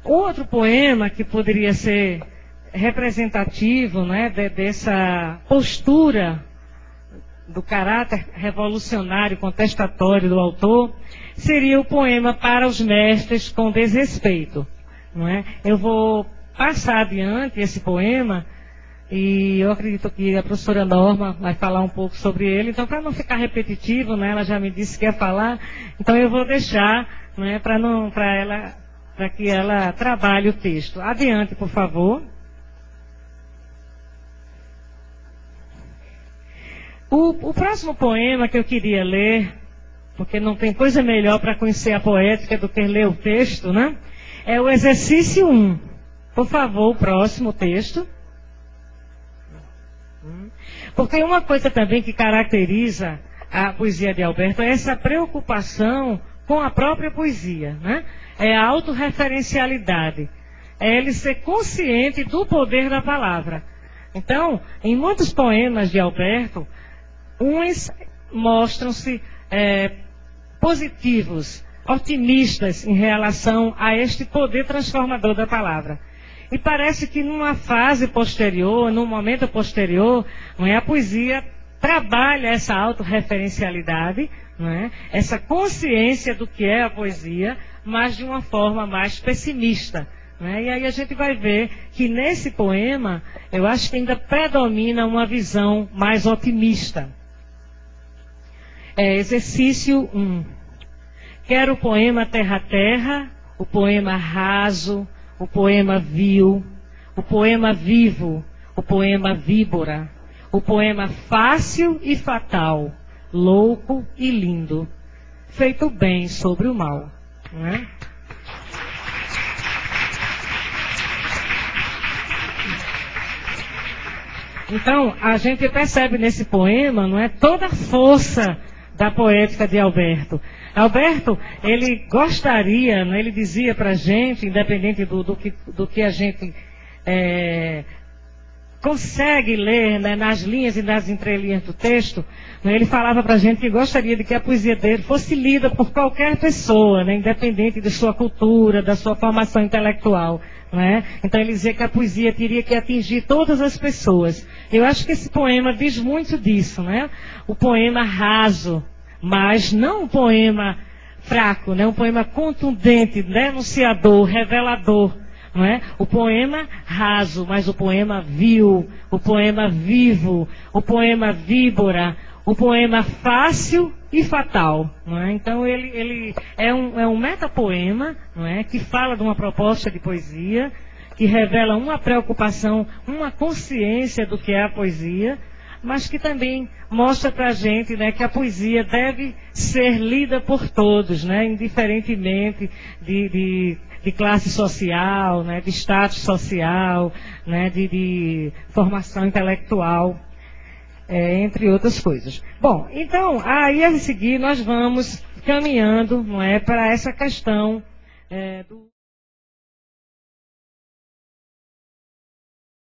Outro poema que poderia ser representativo, né, dessa postura do caráter revolucionário, contestatório do autor, seria o poema Para os Mestres com Desrespeito. Não é? Eu vou passar adiante esse poema e eu acredito que a professora Norma vai falar um pouco sobre ele. Então, para não ficar repetitivo, né, ela já me disse que ia falar, então eu vou deixar, né, para que ela trabalhe o texto. Adiante, por favor. O próximo poema que eu queria ler, porque não tem coisa melhor para conhecer a poética do que ler o texto, né? É o exercício 1. Por favor, o próximo texto. Porque uma coisa também que caracteriza a poesia de Alberto é essa preocupação com a própria poesia, né? É a autorreferencialidade. É ele ser consciente do poder da palavra. Então, em muitos poemas de Alberto, uns mostram-se positivos, otimistas em relação a este poder transformador da palavra. E parece que numa fase posterior, num momento posterior, não é, a poesia trabalha essa autorreferencialidade, não é, essa consciência do que é a poesia, mas de uma forma mais pessimista. E aí a gente vai ver que nesse poema, eu acho que ainda predomina uma visão mais otimista. Exercício 1. Quero o poema Terra a Terra, o poema raso, o poema vil, o poema vivo, o poema víbora, o poema fácil e fatal, louco e lindo, feito bem sobre o mal. Não é? Então, a gente percebe nesse poema, não é, toda a força da poética de Alberto. Alberto, ele gostaria, né, ele dizia para a gente, independente do que a gente consegue ler, né, nas linhas e nas entrelinhas do texto, né, ele falava para a gente que gostaria de que a poesia dele fosse lida por qualquer pessoa, né, independente de sua cultura, da sua formação intelectual. Né? Então ele dizia que a poesia teria que atingir todas as pessoas. Eu acho que esse poema diz muito disso, né? O poema raso, mas não um poema fraco, né? Um poema contundente, denunciador, revelador. Não é? O poema raso, mas o poema vil, o poema vivo, o poema víbora, o poema fácil e fatal. Não é? Então ele é um metapoema, não é? Que fala de uma proposta de poesia, que revela uma preocupação, uma consciência do que é a poesia, mas que também mostra para a gente, né, que a poesia deve ser lida por todos, né, indiferentemente de classe social, né, de status social, né, de formação intelectual, entre outras coisas. Bom, então, aí a seguir nós vamos caminhando, não é, para essa questão do